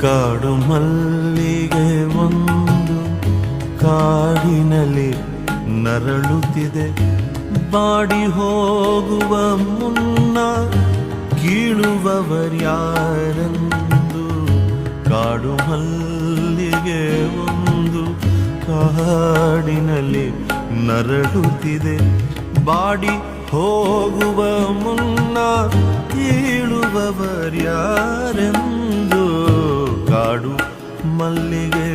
ಕಾಡು ಮಲ್ಲಿಗೆ ಒಂದು ಕಾಡಿನಲ್ಲಿ ನರಳುತ್ತಿದೆ. ಬಾಡಿ ಹೋಗುವ ಮುನ್ನ ಕೀಳುವವರ್ಯಾರೆಂದು. ಕಾಡು ಮಲ್ಲಿಗೆ ಒಂದು ಕಾಡಿನಲ್ಲಿ ನರಳುತ್ತಿದೆ. ಬಾಡಿ ಹೋಗುವ ಮುನ್ನ ಕೀಳುವವರ್ಯಾರೆಂದು. ಕಾಡು ಮಲ್ಲಿಗೆ